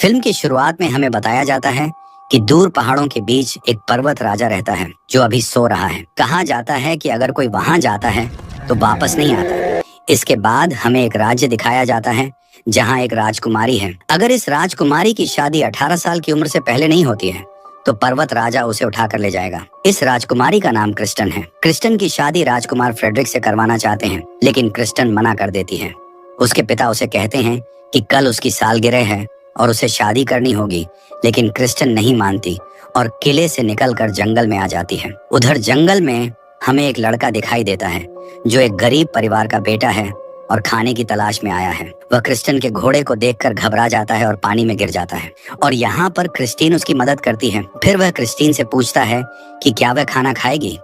Film की शुरुआत में हमें बताया जाता है कि दूर पहाड़ों के बीच एक पर्वत राजा रहता है जो अभी सो रहा है। कहा जाता है कि अगर कोई वहां जाता है तो वापस नहीं आता। इसके बाद हमें एक राज्य दिखाया जाता है जहां एक राजकुमारी है। अगर इस राजकुमारी की शादी 18 साल की उम्र से पहले नहीं होती है तो पर्वत राजा उसे उठाकर ले जाएगा। इस राजकुमारी का नाम क्रिस्टन है। क्रिस्टन की शादी राजकुमार फ्रेडरिक से करवाना चाहते हैं, लेकिन क्रिस्टन मना कर देती है। उसके पिता उसे कहते हैं कि कल उसकी सालगिरह है और उसे शादी करनी होगी, लेकिन क्रिस्टन नहीं मानती और किले से निकलकर जंगल में आ जाती है। उधर जंगल में हमें एक लड़का दिखाई देता है जो एक गरीब परिवार का बेटा है और खाने की तलाश में आया है। वह क्रिस्टन के घोड़े को देखकर घबरा जाता है और पानी में गिर जाता है और यहाँ पर क्रिस्टीन उसकी मदद करती है। फिर वह क्रिस्टीन से पूछता है कि क्या वह खाना खाएगी,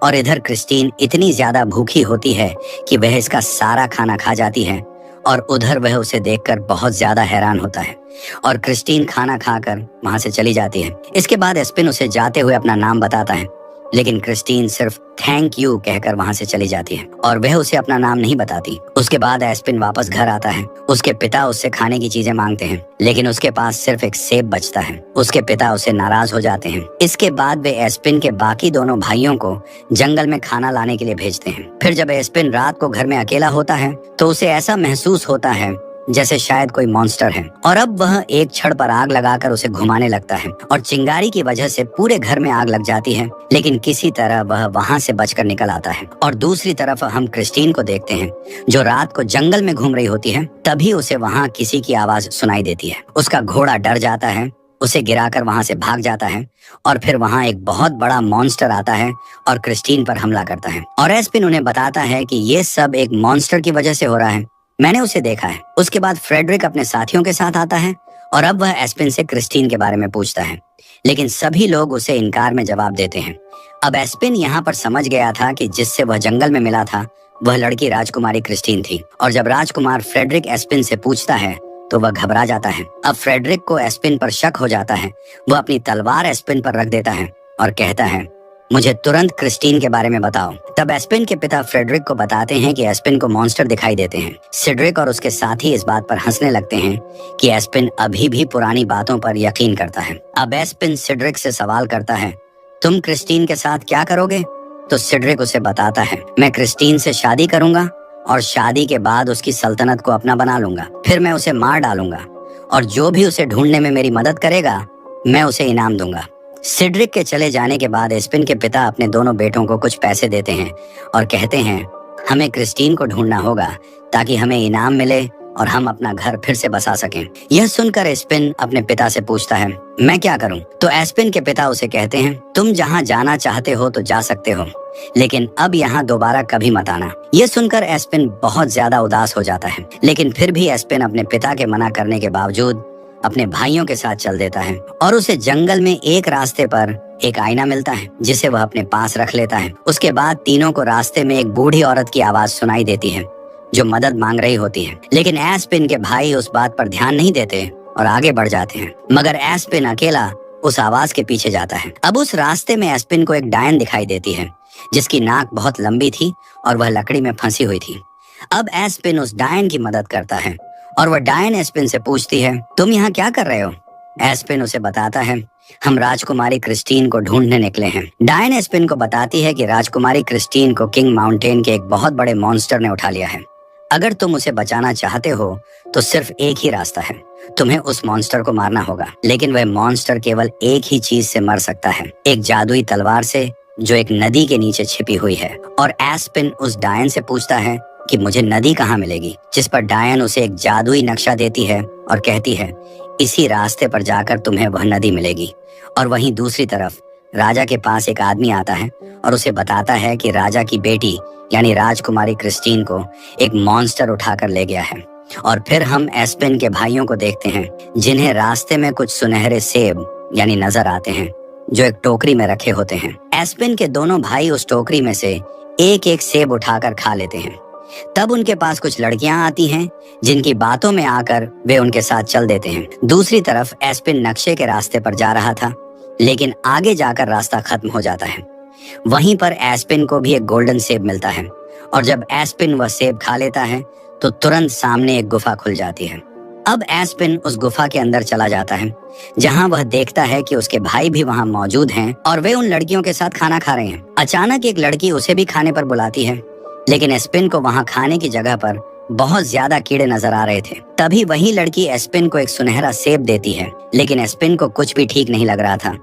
और इधर क्रिस्टीन इतनी ज्यादा भूखी होती है कि वह इसका सारा खाना खा जाती है और उधर वह उसे देखकर बहुत ज्यादा हैरान होता है और क्रिस्टीन खाना खाकर वहां से चली जाती है। इसके बाद एस्पिन उसे जाते हुए अपना नाम बताता है, लेकिन क्रिस्टीन सिर्फ थैंक यू कहकर वहां से चली जाती है और वह उसे अपना नाम नहीं बताती। उसके बाद एस्पिन वापस घर आता है। उसके पिता उससे खाने की चीजें मांगते हैं, लेकिन उसके पास सिर्फ एक सेब बचता है। उसके पिता उसे नाराज हो जाते हैं। इसके बाद वे एस्पिन के बाकी दोनों भाइयों को जंगल में खाना लाने के लिए भेजते हैं। फिर जब एस्पिन रात को घर में अकेला होता है तो उसे ऐसा महसूस होता है जैसे शायद कोई मॉन्स्टर है, और अब वह एक छड़ पर आग लगाकर उसे घुमाने लगता है और चिंगारी की वजह से पूरे घर में आग लग जाती है, लेकिन किसी तरह वह वहां से बचकर निकल आता है। और दूसरी तरफ हम क्रिस्टीन को देखते हैं जो रात को जंगल में घूम रही होती है। तभी उसे वहां किसी की आवाज सुनाई देती है। उसका घोड़ा डर जाता है, उसे गिराकर वहां से भाग जाता है और फिर वहां एक बहुत बड़ा मॉन्स्टर आता है और क्रिस्टीन पर हमला करता है। और एस्पिन उन्हें बताता है कि ये सब एक मॉन्स्टर की वजह से हो रहा है, मैंने उसे देखा है। उसके बाद फ्रेडरिक अपने साथियों के साथ आता है और अब वह एस्पिन से क्रिस्टीन के बारे में पूछता है, लेकिन सभी लोग उसे इनकार में जवाब देते हैं। अब एस्पिन यहाँ पर समझ गया था कि जिससे वह जंगल में मिला था वह लड़की राजकुमारी क्रिस्टीन थी, और जब राजकुमार फ्रेडरिक एस्पिन से पूछता है तो वह घबरा जाता है। अब फ्रेडरिक को एस्पिन पर शक हो जाता है। वह अपनी तलवार एस्पिन पर रख देता है और कहता है, मुझे तुरंत क्रिस्टीन के बारे में बताओ। तब एस्पिन के पिता फ्रेडरिक को बताते हैं कि एस्पिन को मॉन्स्टर दिखाई देते हैं। सिड्रिक और उसके साथी इस बात पर हंसने लगते हैं कि एस्पिन अभी भी पुरानी बातों पर यकीन करता है। अब एस्पिन सिड्रिक से सवाल करता है, तुम क्रिस्टीन के साथ क्या करोगे? तो सिड्रिक उसे बताता है, मैं क्रिस्टीन से शादी करूंगा और शादी के बाद उसकी सल्तनत को अपना बना लूंगा। फिर मैं उसे मार डालूंगा और जो भी उसे ढूंढने में मेरी मदद करेगा मैं उसे इनाम दूंगा। सिड्रिक के चले जाने के बाद एस्पिन के पिता अपने दोनों बेटों को कुछ पैसे देते हैं और कहते हैं, हमें क्रिस्टीन को ढूंढना होगा ताकि हमें इनाम मिले और हम अपना घर फिर से बसा सकें। यह सुनकर एस्पिन अपने पिता से पूछता है, मैं क्या करूं? तो एस्पिन के पिता उसे कहते हैं, तुम जहां जाना चाहते हो तो जा सकते हो, लेकिन अब यहाँ दोबारा कभी मत आना। यह सुनकर एस्पिन बहुत ज्यादा उदास हो जाता है, लेकिन फिर भी एस्पिन अपने पिता के मना करने के बावजूद अपने भाइयों के साथ चल देता है और उसे जंगल में एक रास्ते पर एक आईना मिलता है जिसे वह अपने पास रख लेता है। उसके बाद तीनों को रास्ते में एक बूढ़ी औरत की आवाज सुनाई देती है जो मदद मांग रही होती है, लेकिन एस्पिन के भाई उस बात पर ध्यान नहीं देते और आगे बढ़ जाते हैं, मगर एस्पिन अकेला उस आवाज के पीछे जाता है। अब उस रास्ते में एस्पिन को एक डायन दिखाई देती है जिसकी नाक बहुत लंबी थी और वह लकड़ी में फंसी हुई थी। अब एस्पिन उस डायन की मदद करता है और वह डायन एस्पिन से पूछती है, तुम यहाँ क्या कर रहे हो? एस्पिन उसे बताता है, हम राजकुमारी क्रिस्टीन को ढूंढने निकले हैं। डायन एस्पिन को बताती है कि राजकुमारी क्रिस्टीन को किंग माउंटेन के एक बहुत बड़े मॉन्स्टर ने उठा लिया है। अगर तुम उसे बचाना चाहते हो तो सिर्फ एक ही रास्ता है, तुम्हें उस मॉन्स्टर को मारना होगा, लेकिन वह मॉन्स्टर केवल एक ही चीज से मर सकता है, एक जादुई तलवार से जो एक नदी के नीचे छिपी हुई है। और एस्पिन उस डायन से पूछता है कि मुझे नदी कहाँ मिलेगी, जिस पर डायन उसे एक जादुई नक्शा देती है और कहती है, इसी रास्ते पर जाकर तुम्हें वह नदी मिलेगी। और वहीं दूसरी तरफ राजा के पास एक आदमी आता है और उसे बताता है कि राजा की बेटी यानी राजकुमारी क्रिस्टीन को एक मॉन्स्टर उठाकर ले गया है। और फिर हम एस्पिन के भाइयों को देखते हैं जिन्हें रास्ते में कुछ सुनहरे सेब यानी नजर आते हैं जो एक टोकरी में रखे होते हैं। एस्पिन के दोनों भाई उस टोकरी में से एक एक सेब उठाकर खा लेते हैं। तब उनके पास कुछ लड़कियां आती हैं जिनकी बातों में आकर वे उनके साथ चल देते हैं। दूसरी तरफ एस्पिन नक्शे के रास्ते पर जा रहा था, लेकिन आगे जाकर रास्ता खत्म हो जाता है। वहीं पर एस्पिन को भी एक गोल्डन सेब मिलता है और जब एस्पिन वह सेब खा लेता है तो तुरंत सामने एक गुफा खुल जाती है अब एस्पिन उस गुफा के अंदर चला जाता है, जहाँ वह देखता है कि उसके भाई भी वहाँ मौजूद हैं और वे उन लड़कियों के साथ खाना खा रहे हैं। अचानक एक लड़की उसे भी खाने पर बुलाती है, लेकिन एस्पिन को वहाँ खाने की जगह पर बहुत ज्यादा कीड़े नजर आ रहे थे। तभी वही लड़की एस्पिन को एक सुनहरा सेब देती है, लेकिन एस्पिन को कुछ भी ठीक नहीं लग रहा था,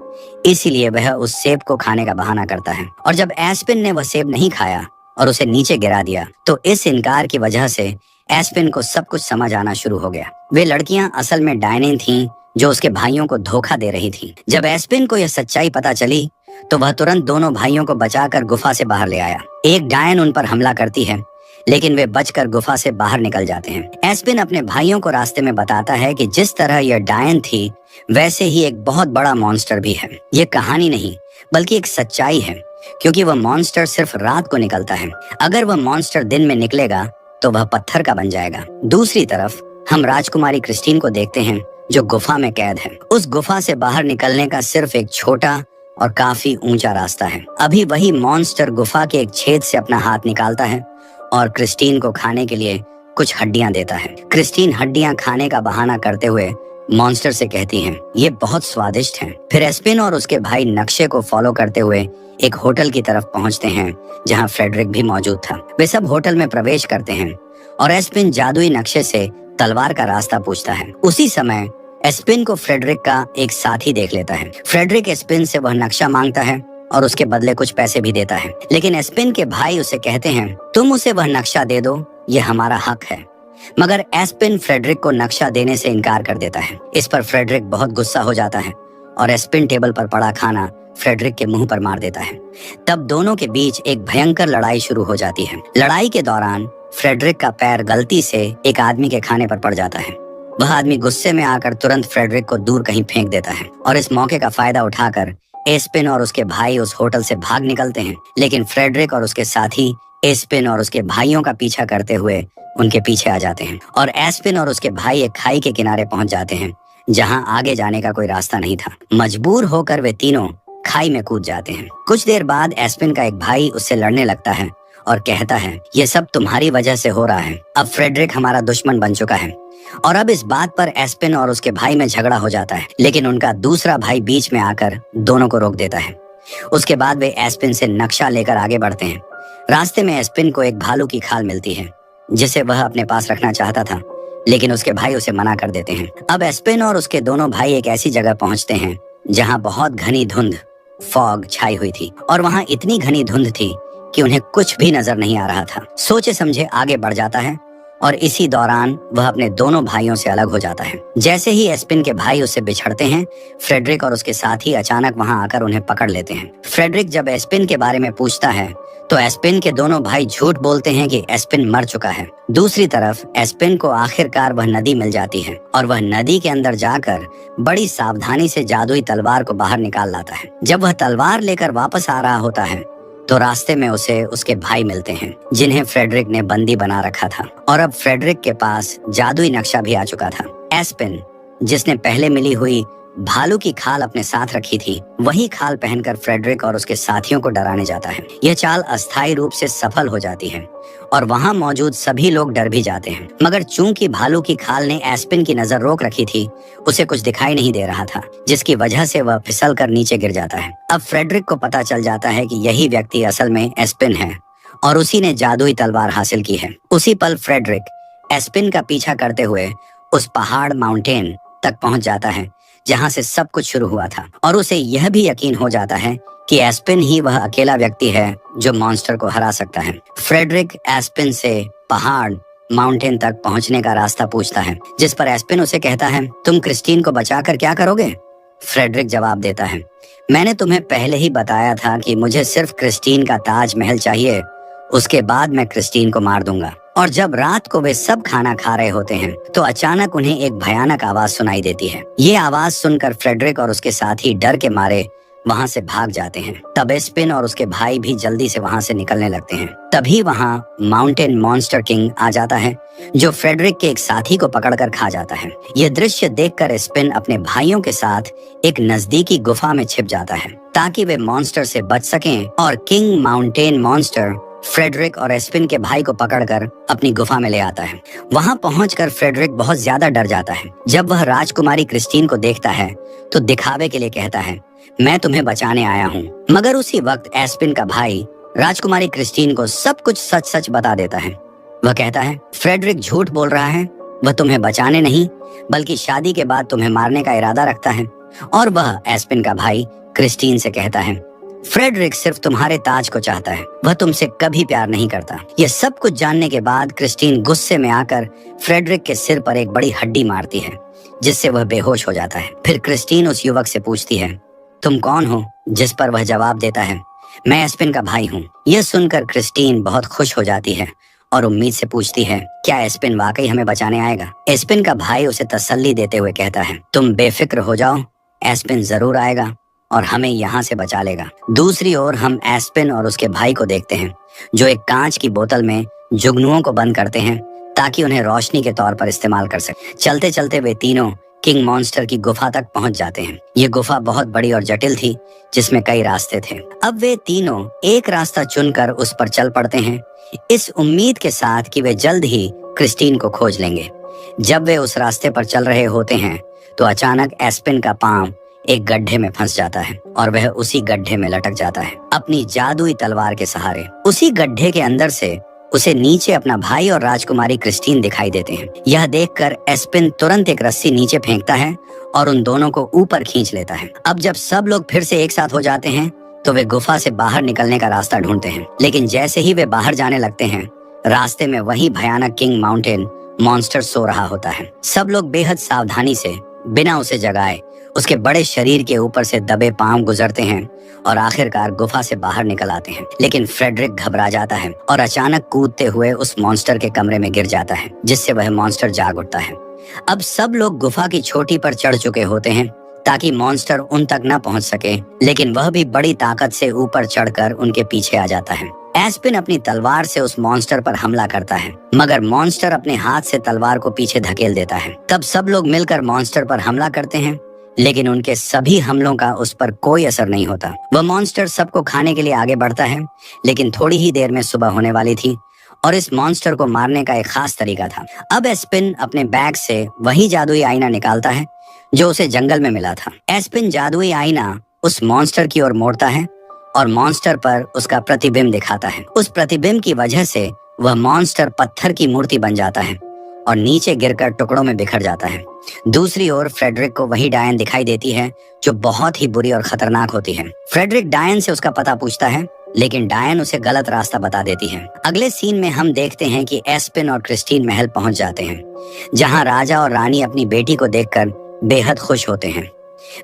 इसीलिए वह उस सेब को खाने का बहाना करता है। और जब एस्पिन ने वह सेब नहीं खाया और उसे नीचे गिरा दिया, तो इस इनकार की वजह से एस्पिन को सब कुछ समझ आना शुरू हो गया। वे लड़कियां असल में डायने थीं, जो उसके भाइयों को धोखा दे रही थीं। जब एस्पिन को यह सच्चाई पता चली, तो वह तुरंत दोनों भाइयों को बचाकर गुफा से बाहर ले आया। एक डायन उन पर हमला करती है, लेकिन वे बचकर गुफा से बाहर निकल जाते हैं। एस्पिन अपने भाइयों को रास्ते में बताता है कि जिस तरह यह डायन थी, वैसे ही एक बहुत बड़ा मॉन्स्टर भी है। ये कहानी नहीं, बल्कि एक सच्चाई है, क्योंकि वह मॉन्स्टर सिर्फ रात को निकलता है। अगर वह मॉन्स्टर दिन में निकलेगा तो वह पत्थर का बन जाएगा। दूसरी तरफ हम राजकुमारी क्रिस्टीन को देखते हैं, जो गुफा में कैद है। उस गुफा से बाहर निकलने का सिर्फ एक छोटा और काफी ऊंचा रास्ता है। अभी वही मॉन्स्टर गुफा के एक छेद से अपना हाथ निकालता है और क्रिस्टीन को खाने के लिए कुछ हड्डियां देता है। क्रिस्टीन हड्डियां खाने का बहाना करते हुए मॉन्स्टर से कहती हैं, ये बहुत स्वादिष्ट हैं। फिर एस्पिन और उसके भाई नक्शे को फॉलो करते हुए एक होटल की तरफ पहुंचते हैं, जहां फ्रेडरिक भी मौजूद था। वे सब होटल में प्रवेश करते हैं और एस्पिन जादुई नक्शे से तलवार का रास्ता पूछता है। उसी समय एस्पिन को फ्रेडरिक का एक साथी देख लेता है। फ्रेडरिक एस्पिन से वह नक्शा मांगता है और उसके बदले कुछ पैसे भी देता है, लेकिन एस्पिन के भाई उसे कहते हैं, तुम उसे वह नक्शा दे दो, ये हमारा हक है। मगर एस्पिन फ्रेडरिक को नक्शा देने से इनकार कर देता है। इस पर फ्रेडरिक बहुत गुस्सा हो जाता है और एस्पिन टेबल पर पड़ा खाना फ्रेडरिक के मुंह पर मार देता है। तब दोनों के बीच एक भयंकर लड़ाई शुरू हो जाती है। लड़ाई के दौरान फ्रेडरिक का पैर गलती से एक आदमी के खाने पर पड़ जाता है। वह आदमी गुस्से में आकर तुरंत फ्रेडरिक को दूर कहीं फेंक देता है और इस मौके का फायदा उठाकर एस्पिन और उसके भाई उस होटल से भाग निकलते हैं। लेकिन फ्रेडरिक और उसके साथी एस्पिन और उसके भाइयों का पीछा करते हुए उनके पीछे आ जाते हैं और एस्पिन और उसके भाई एक खाई के किनारे पहुंच जाते हैं, जहां आगे जाने का कोई रास्ता नहीं था। मजबूर होकर वे तीनों खाई में कूद जाते हैं। कुछ देर बाद एस्पिन का एक भाई उससे लड़ने लगता है और कहता है, ये सब तुम्हारी वजह से हो रहा है। अब फ्रेडरिक हमारा दुश्मन बन चुका है। और अब इस बात पर एस्पिन और उसके भाई में झगड़ा हो जाता है, लेकिन उनका दूसरा भाई बीच में आकर दोनों को रोक देता है। उसके बाद वे एस्पिन से नक्शा लेकर आगे बढ़ते हैं। रास्ते में एस्पिन को एक भालू की खाल मिलती है, जिसे वह अपने पास रखना चाहता था, लेकिन उसके भाई उसे मना कर देते हैं। अब एस्पिन और उसके दोनों भाई एक ऐसी जगह पहुंचते हैं जहां बहुत घनी धुंध फॉग छाई हुई थी और वहां इतनी घनी धुंध थी कि उन्हें कुछ भी नजर नहीं आ रहा था। सोचे समझे आगे बढ़ जाता है और इसी दौरान वह अपने दोनों भाइयों से अलग हो जाता है। जैसे ही एस्पिन के भाई उससे बिछड़ते हैं, फ्रेडरिक और उसके साथी अचानक वहां आकर उन्हें पकड़ लेते हैं। फ्रेडरिक जब एस्पिन के बारे में पूछता है, तो एस्पिन के दोनों भाई झूठ बोलते हैं कि एस्पिन मर चुका है। दूसरी तरफ एस्पिन को आखिरकार वह नदी मिल जाती है और वह नदी के अंदर जाकर बड़ी सावधानी से जादुई तलवार को बाहर निकाल लाता है। जब वह तलवार लेकर वापस आ रहा होता है, तो रास्ते में उसे उसके भाई मिलते हैं, जिन्हें फ्रेडरिक ने बंदी बना रखा था। और अब फ्रेडरिक के पास जादुई नक्शा भी आ चुका था। एस्पिन, जिसने पहले मिली हुई भालू की खाल अपने साथ रखी थी, वही खाल पहनकर फ्रेडरिक और उसके साथियों को डराने जाता है। यह चाल अस्थायी रूप से सफल हो जाती है और वहां मौजूद सभी लोग डर भी जाते हैं। मगर चूंकि भालू की खाल ने एस्पिन की नजर रोक रखी थी, उसे कुछ दिखाई नहीं दे रहा था, जिसकी वजह से वह फिसल कर नीचे गिर जाता है। अब फ्रेडरिक को पता चल जाता है कि यही व्यक्ति असल में एस्पिन है और उसी ने जादुई तलवार हासिल की है। उसी पल फ्रेडरिक एस्पिन का पीछा करते हुए उस पहाड़ माउंटेन तक पहुंच जाता है, जहां से सब कुछ शुरू हुआ था, और उसे यह भी यकीन हो जाता है कि एस्पिन ही वह अकेला व्यक्ति है जो मॉन्स्टर को हरा सकता है। फ्रेडरिक एस्पिन से पहाड़ माउंटेन तक पहुंचने का रास्ता पूछता है, जिस पर एस्पिन उसे कहता है, तुम क्रिस्टीन को बचाकर क्या करोगे? फ्रेडरिक जवाब देता है, मैंने तुम्हें पहले ही बताया था कि मुझे सिर्फ क्रिस्टीन का ताजमहल चाहिए, उसके बाद मैं क्रिस्टीन को मार दूंगा। और जब रात को वे सब खाना खा रहे होते हैं, तो अचानक उन्हें एक भयानक आवाज सुनाई देती है। ये आवाज सुनकर फ्रेडरिक और उसके साथी डर के मारे वहां से भाग जाते हैं। तब एस्पिन और उसके भाई भी जल्दी से वहां से निकलने लगते हैं। तभी वहां माउंटेन मॉन्स्टर किंग आ जाता है, जो फ्रेडरिक के एक साथी को पकड़कर खा जाता है। यह दृश्य देखकर एस्पिन अपने भाइयों के साथ एक नजदीकी गुफा में छिप जाता है, ताकि वे मॉन्स्टर से बच सकें और किंग माउंटेन मॉन्स्टर फ्रेडरिक और एस्पिन के भाई को पकड़कर अपनी गुफा में ले आता है। वहां पहुंचकर फ्रेडरिक बहुत ज्यादा डर जाता है। जब वह राजकुमारी क्रिस्टीन को देखता है तो दिखावे के लिए कहता है, मैं तुम्हें बचाने आया हूँ। मगर उसी वक्त एस्पिन का भाई राजकुमारी क्रिस्टीन को सब कुछ सच सच बता देता है। वह कहता है, फ्रेडरिक झूठ बोल रहा है, वह तुम्हें बचाने नहीं बल्कि शादी के बाद तुम्हें मारने का इरादा रखता है। और वह एस्पिन का भाई क्रिस्टीन से कहता है, फ्रेडरिक सिर्फ तुम्हारे ताज को चाहता है, वह तुमसे कभी प्यार नहीं करता। यह सब कुछ जानने के बाद क्रिस्टीन गुस्से में आकर फ्रेडरिक के सिर पर एक बड़ी हड्डी मारती है, जिससे वह बेहोश हो जाता है। फिर क्रिस्टीन उस युवक से पूछती है, तुम कौन हो? जिस पर वह जवाब देता है, मैं एस्पिन का भाई हूँ। यह सुनकर क्रिस्टीन बहुत खुश हो जाती है और उम्मीद से पूछती है, क्या एस्पिन वाकई हमें बचाने आएगा? एस्पिन का भाई उसे तसल्ली देते हुए कहता है, तुम बेफिक्र हो जाओ, एस्पिन जरूर आएगा और हमें यहाँ से बचा लेगा। दूसरी ओर हम एस्पिन और उसके भाई को देखते हैं, जो एक कांच की बोतल में जुगनुओं को बंद करते हैं ताकि उन्हें रोशनी के तौर पर इस्तेमाल कर सके। चलते चलते वे तीनों किंग मॉन्स्टर की गुफा तक पहुंच जाते हैं। ये गुफा बहुत बड़ी और जटिल थी, जिसमें कई रास्ते थे। अब वे तीनों एक रास्ता चुनकर उस पर चल पड़ते हैं, इस उम्मीद के साथ कि वे जल्द ही क्रिस्टीन को खोज लेंगे। जब वे उस रास्ते पर चल रहे होते हैं तो अचानक एस्पिन का पांव एक गड्ढे में फंस जाता है और वह उसी गड्ढे में लटक जाता है अपनी जादुई तलवार के सहारे। उसी गड्ढे के अंदर से उसे नीचे अपना भाई और राजकुमारी क्रिस्टीन दिखाई देते हैं। यह देखकर एस्पिन तुरंत एक रस्सी नीचे फेंकता है और उन दोनों को ऊपर खींच लेता है। अब जब सब लोग फिर से एक साथ हो जाते हैं तो वे गुफा से बाहर निकलने का रास्ता ढूंढते हैं, लेकिन जैसे ही वे बाहर जाने लगते हैं, रास्ते में वही भयानक किंग माउंटेन मॉन्स्टर सो रहा होता है। सब लोग बेहद सावधानी से बिना उसे जगाए उसके बड़े शरीर के ऊपर से दबे पांव गुजरते हैं और आखिरकार गुफा से बाहर निकल आते हैं। लेकिन फ्रेडरिक घबरा जाता है और अचानक कूदते हुए उस मॉन्स्टर के कमरे में गिर जाता है, जिससे वह मॉन्स्टर जाग उठता है। अब सब लोग गुफा की चोटी पर चढ़ चुके होते हैं ताकि मॉन्स्टर उन तक न पहुंच सके, लेकिन वह भी बड़ी ताकत से ऊपर चढ़कर उनके पीछे आ जाता है। एस्पिन अपनी तलवार से उस मॉन्स्टर पर हमला करता है, मगर मॉन्स्टर अपने हाथ से तलवार को पीछे धकेल देता है। तब सब लोग मिलकर मॉन्स्टर पर हमला करते हैं, लेकिन उनके सभी हमलों का उस पर कोई असर नहीं होता। वह मॉन्स्टर सबको खाने के लिए आगे बढ़ता है, लेकिन थोड़ी ही देर में सुबह होने वाली थी और इस मॉन्स्टर को मारने का एक खास तरीका था। अब एस्पिन अपने बैग से वही जादुई आईना निकालता है जो उसे जंगल में मिला था। एस्पिन जादुई आईना उस मॉन्स्टर की ओर मोड़ता है और मॉन्स्टर पर उसका प्रतिबिंब दिखाता है। उस प्रतिबिंब की वजह से वह मॉन्स्टर पत्थर की मूर्ति बन जाता है और नीचे गिरकर टुकड़ों में बिखर जाता है। दूसरी ओर फ्रेडरिक को वही डायन दिखाई देती है जो बहुत ही बुरी और खतरनाक होती है। फ्रेडरिक डायन से उसका पता पूछता है, लेकिन डायन उसे गलत रास्ता बता देती है। अगले सीन में हम देखते हैं कि एस्पिन और क्रिस्टीन महल पहुंच जाते हैं, जहां राजा और रानी अपनी बेटी को देखकर बेहद खुश होते हैं।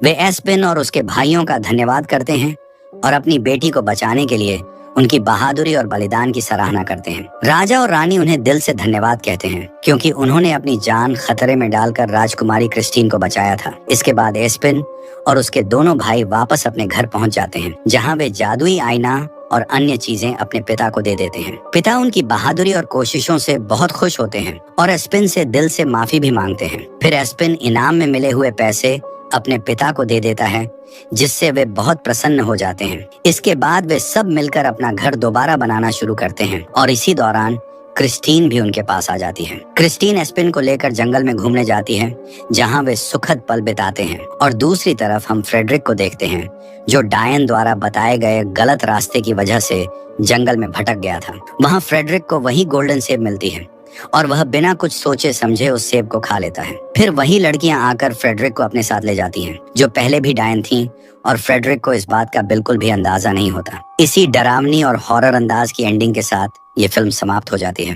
वे एस्पिन और उसके भाइयों का धन्यवाद करते हैं और अपनी बेटी को बचाने के लिए उनकी बहादुरी और बलिदान की सराहना करते हैं। राजा और रानी उन्हें दिल से धन्यवाद कहते हैं, क्योंकि उन्होंने अपनी जान खतरे में डालकर राजकुमारी क्रिस्टीन को बचाया था। इसके बाद एस्पिन और उसके दोनों भाई वापस अपने घर पहुंच जाते हैं, जहां वे जादुई आईना और अन्य चीजें अपने पिता को दे देते हैं। पिता उनकी बहादुरी और कोशिशों से बहुत खुश होते हैं और एस्पिन से दिल से माफी भी मांगते हैं। फिर एस्पिन इनाम में मिले हुए पैसे अपने पिता को दे देता है, जिससे वे बहुत प्रसन्न हो जाते हैं। इसके बाद वे सब मिलकर अपना घर दोबारा बनाना शुरू करते हैं और इसी दौरान क्रिस्टीन भी उनके पास आ जाती है। क्रिस्टीन एस्पिन को लेकर जंगल में घूमने जाती है, जहां वे सुखद पल बिताते हैं। और दूसरी तरफ हम फ्रेडरिक को देखते हैं, जो डायन द्वारा बताए गए गलत रास्ते की वजह से जंगल में भटक गया था। वहां फ्रेडरिक को वही गोल्डन सेब मिलती है और वह बिना कुछ सोचे समझे उस सेब को खा लेता है। फिर वही लड़कियां आकर फ्रेडरिक को अपने साथ ले जाती हैं, जो पहले भी डायन थीं, और फ्रेडरिक को इस बात का बिल्कुल भी अंदाजा नहीं होता। इसी डरावनी और हॉरर अंदाज की एंडिंग के साथ ये फिल्म समाप्त हो जाती है।